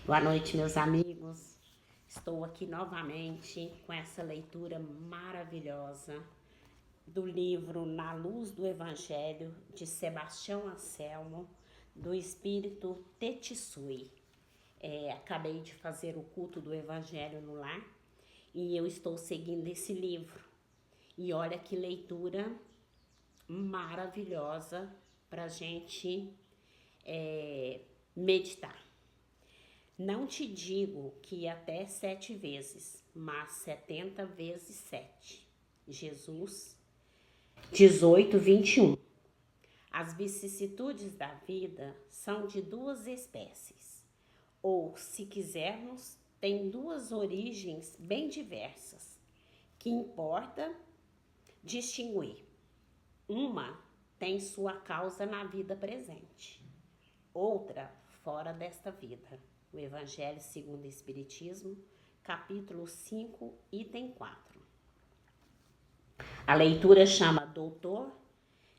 Boa noite, meus amigos. Estou aqui novamente com essa leitura maravilhosa do livro Na Luz do Evangelho, de Sebastião Anselmo, do Espírito Tetsui. Acabei de fazer o culto do Evangelho no lar e eu estou seguindo esse livro. E olha que leitura maravilhosa para a gente meditar. Não te digo que até 7 vezes, mas 70 vezes 7. Jesus 18:21. As vicissitudes da vida são de duas espécies, ou, se quisermos, têm duas origens bem diversas, que importa distinguir. Uma tem sua causa na vida presente, outra fora desta vida. O Evangelho segundo o Espiritismo, capítulo 5, item 4. A leitura chama Doutor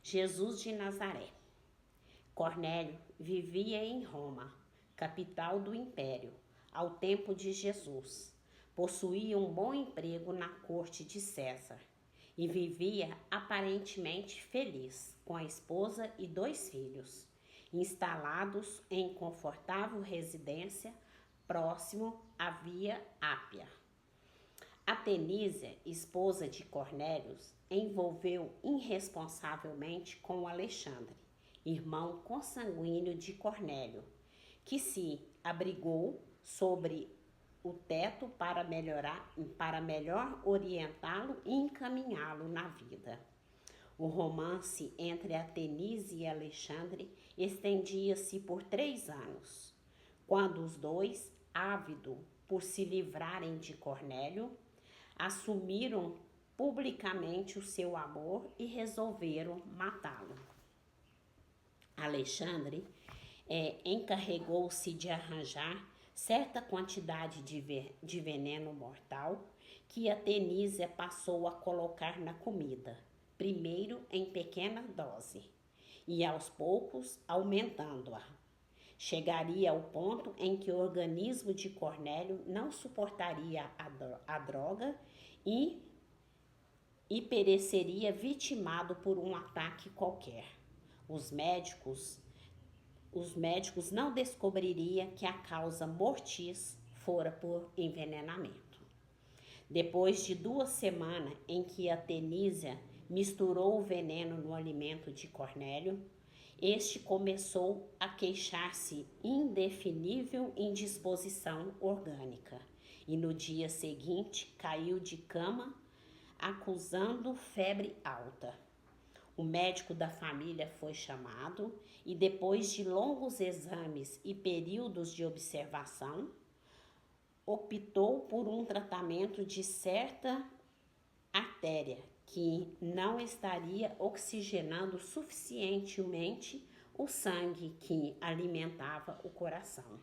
Jesus de Nazaré. Cornélio vivia em Roma, capital do império, ao tempo de Jesus. Possuía um bom emprego na corte de César e vivia aparentemente feliz com a esposa e 2 filhos, instalados em confortável residência próximo à Via Ápia. Atenísia, esposa de Cornélio, envolveu irresponsavelmente com Alexandre, irmão consanguíneo de Cornélio, que se abrigou sobre o teto para melhor orientá-lo e encaminhá-lo na vida. O romance entre Atenísia e Alexandre estendia-se por 3 anos, quando os dois, ávidos por se livrarem de Cornélio, assumiram publicamente o seu amor e resolveram matá-lo. Alexandre encarregou-se de arranjar certa quantidade de veneno mortal que Atenísia passou a colocar na comida, primeiro em pequena dose, e aos poucos aumentando-a. Chegaria ao ponto em que o organismo de Cornélio não suportaria a droga e pereceria vitimado por um ataque qualquer. Os médicos não descobririam que a causa mortis fora por envenenamento. Depois de 2 semanas em que Atenísia misturou o veneno no alimento de Cornélio, este começou a queixar-se indefinível indisposição orgânica e no dia seguinte caiu de cama acusando febre alta. O médico da família foi chamado e, depois de longos exames e períodos de observação, optou por um tratamento de certa artéria que não estaria oxigenando suficientemente o sangue que alimentava o coração.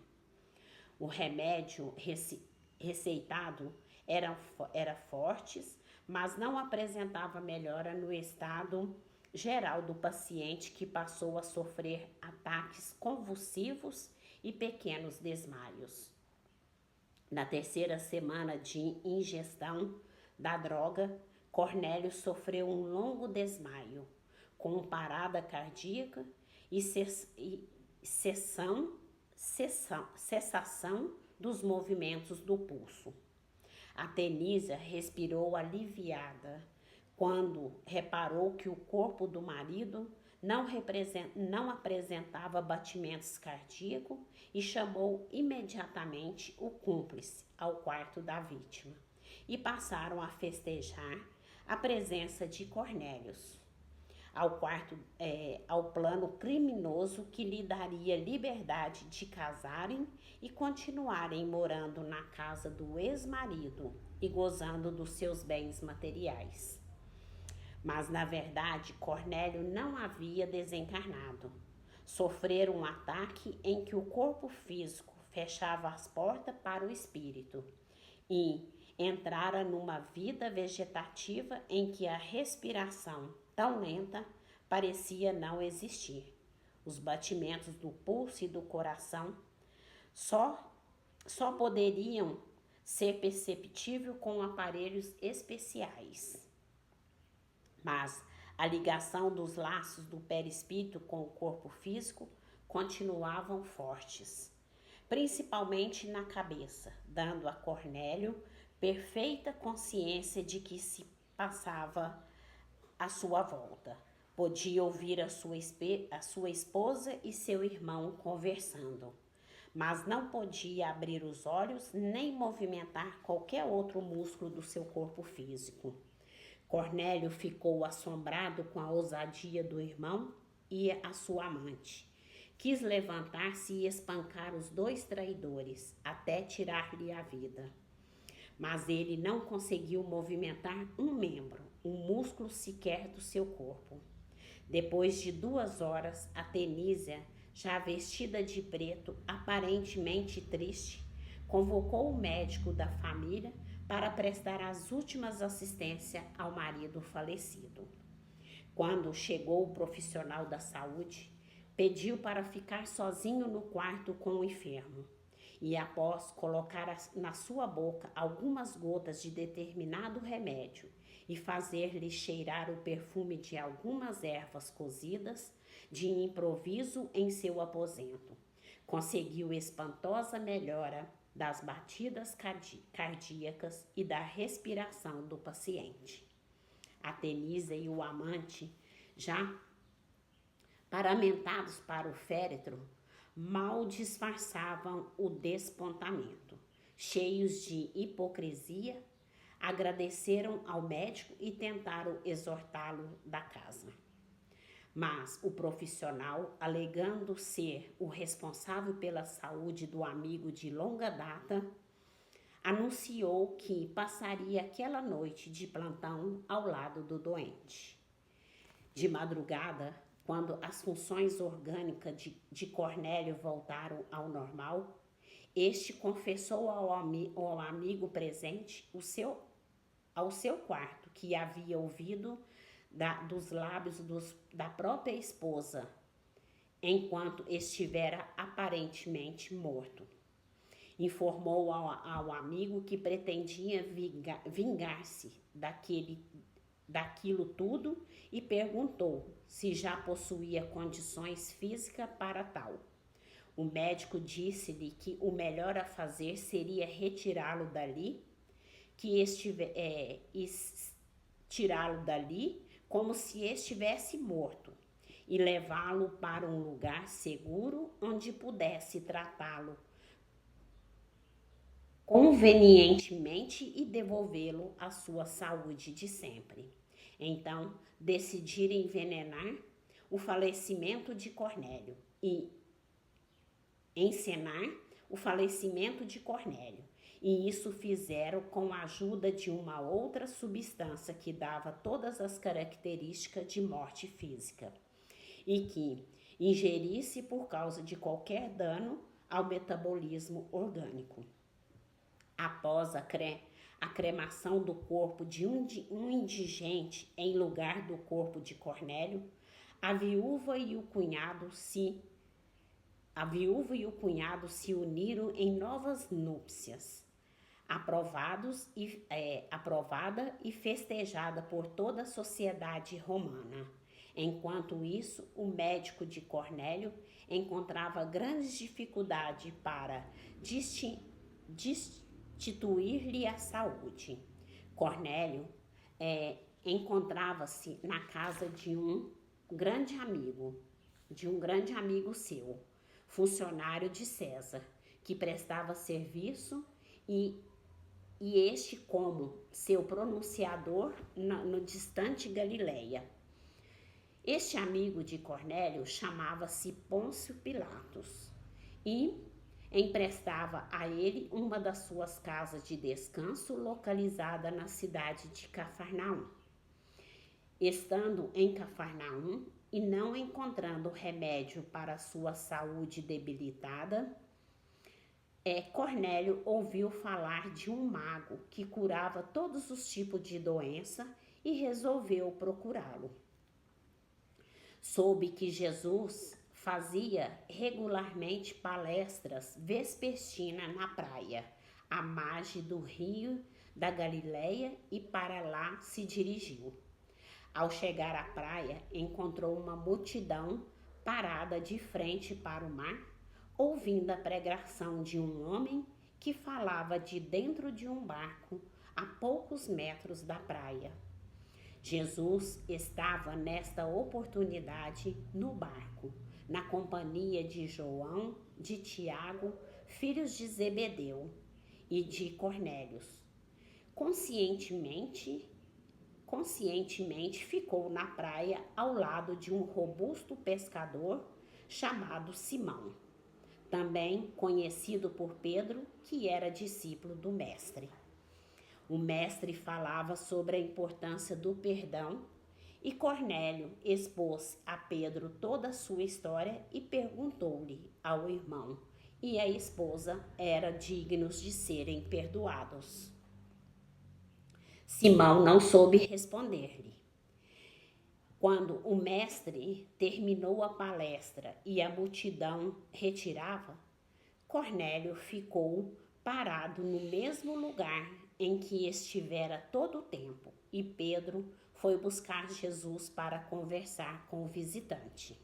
O remédio receitado era fortes, mas não apresentava melhora no estado geral do paciente, que passou a sofrer ataques convulsivos e pequenos desmaios. Na 3ª semana de ingestão da droga, Cornélio sofreu um longo desmaio, com parada cardíaca e cessação dos movimentos do pulso. Atenísia respirou aliviada quando reparou que o corpo do marido não apresentava batimentos cardíacos e chamou imediatamente o cúmplice ao quarto da vítima e passaram a festejar a presença de Cornélio ao plano criminoso que lhe daria liberdade de casarem e continuarem morando na casa do ex-marido e gozando dos seus bens materiais. Mas, na verdade, Cornélio não havia desencarnado. Sofrera um ataque em que o corpo físico fechava as portas para o espírito e entrara numa vida vegetativa em que a respiração, tão lenta, parecia não existir. Os batimentos do pulso e do coração só só poderiam ser perceptíveis com aparelhos especiais. Mas a ligação dos laços do perispírito com o corpo físico continuavam fortes, principalmente na cabeça, dando a Cornélio perfeita consciência de que se passava à sua volta. Podia ouvir a sua esposa e seu irmão conversando, mas não podia abrir os olhos nem movimentar qualquer outro músculo do seu corpo físico. Cornélio ficou assombrado com a ousadia do irmão e a sua amante. Quis levantar-se e espancar os dois traidores, até tirar-lhe a vida. Mas ele não conseguiu movimentar um membro, um músculo sequer do seu corpo. Depois de 2 horas, a Tenísia, já vestida de preto, aparentemente triste, convocou o médico da família para prestar as últimas assistências ao marido falecido. Quando chegou o profissional da saúde, pediu para ficar sozinho no quarto com o enfermo e, após colocar na sua boca algumas gotas de determinado remédio e fazer-lhe cheirar o perfume de algumas ervas cozidas, de improviso em seu aposento, conseguiu espantosa melhora das batidas cardíacas e da respiração do paciente. A Tenísia e o amante, já paramentados para o féretro, mal disfarçavam o despontamento. Cheios de hipocrisia, agradeceram ao médico e tentaram exortá-lo da casa. Mas o profissional, alegando ser o responsável pela saúde do amigo de longa data, anunciou que passaria aquela noite de plantão ao lado do doente. De madrugada, quando as funções orgânicas de Cornélio voltaram ao normal, este confessou ao amigo presente ao seu quarto que havia ouvido dos lábios da própria esposa, enquanto estivera aparentemente morto. Informou ao amigo que pretendia vingar-se daquilo tudo e perguntou se já possuía condições físicas para tal. O médico disse-lhe que o melhor a fazer seria retirá-lo dali, tirá-lo dali como se estivesse morto e levá-lo para um lugar seguro onde pudesse tratá-lo convenientemente e devolvê-lo à sua saúde de sempre. Então, decidiram envenenar o falecimento de Cornélio e encenar o falecimento de Cornélio. E isso fizeram com a ajuda de uma outra substância que dava todas as características de morte física e que ingerisse por causa de qualquer dano ao metabolismo orgânico. Após a cremação do corpo de um indigente em lugar do corpo de Cornélio, a viúva e o cunhado se uniram em novas núpcias, aprovada e festejada por toda a sociedade romana. Enquanto isso, o médico de Cornélio encontrava grandes dificuldades para destituir-lhe a saúde. Cornélio encontrava-se na casa de um grande amigo seu, funcionário de César, que prestava serviço e este como seu pronunciador no distante Galileia. Este amigo de Cornélio chamava-se Pôncio Pilatos e emprestava a ele uma das suas casas de descanso localizada na cidade de Cafarnaum. Estando em Cafarnaum e não encontrando remédio para a sua saúde debilitada, Cornélio ouviu falar de um mago que curava todos os tipos de doença e resolveu procurá-lo. Soube que Jesus fazia regularmente palestras vespertinas na praia, à margem do rio da Galileia, e para lá se dirigiu. Ao chegar à praia, encontrou uma multidão parada de frente para o mar, ouvindo a pregação de um homem que falava de dentro de um barco a poucos metros da praia. Jesus estava nesta oportunidade no barco, na companhia de João, de Tiago, filhos de Zebedeu, e de Cornélios. Conscientemente ficou na praia ao lado de um robusto pescador chamado Simão, também conhecido por Pedro, que era discípulo do mestre. O mestre falava sobre a importância do perdão e Cornélio expôs a Pedro toda a sua história e perguntou-lhe ao irmão e a esposa eram dignos de serem perdoados. Simão não soube responder-lhe. Quando o mestre terminou a palestra e a multidão retirava, Cornélio ficou parado no mesmo lugar em que estivera todo o tempo, e Pedro foi buscar Jesus para conversar com o visitante.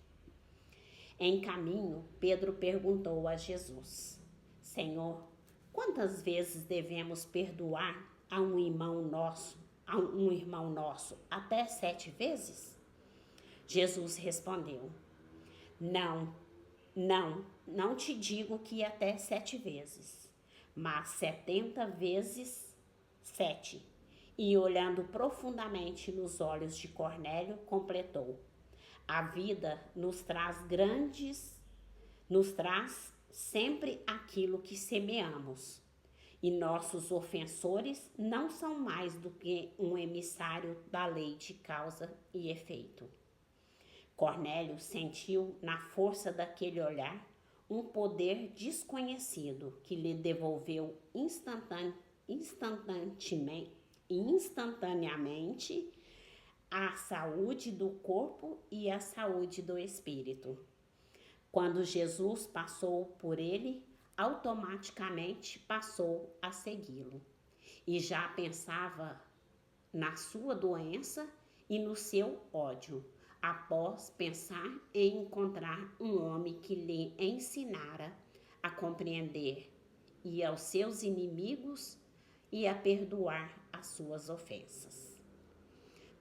Em caminho, Pedro perguntou a Jesus: Senhor, quantas vezes devemos perdoar a um irmão nosso, até 7 vezes? Jesus respondeu: Não te digo que até 7 vezes, mas 70 vezes 7. E olhando profundamente nos olhos de Cornélio, completou: a vida nos traz sempre aquilo que semeamos. E nossos ofensores não são mais do que um emissário da lei de causa e efeito. Cornélio sentiu na força daquele olhar um poder desconhecido que lhe devolveu instantaneamente a saúde do corpo e a saúde do espírito. Quando Jesus passou por ele, automaticamente passou a segui-lo e já pensava na sua doença e no seu ódio, após pensar em encontrar um homem que lhe ensinara a compreender e aos seus inimigos e a perdoar as suas ofensas.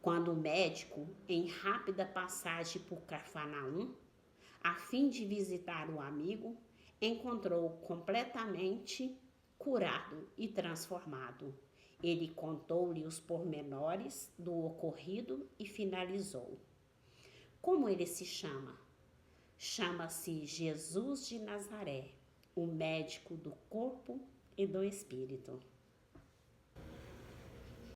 Quando o médico, em rápida passagem por Cafarnaum, a fim de visitar o amigo, encontrou completamente curado e transformado. Ele contou-lhe os pormenores do ocorrido e finalizou: como ele se chama? Chama-se Jesus de Nazaré, o médico do corpo e do espírito.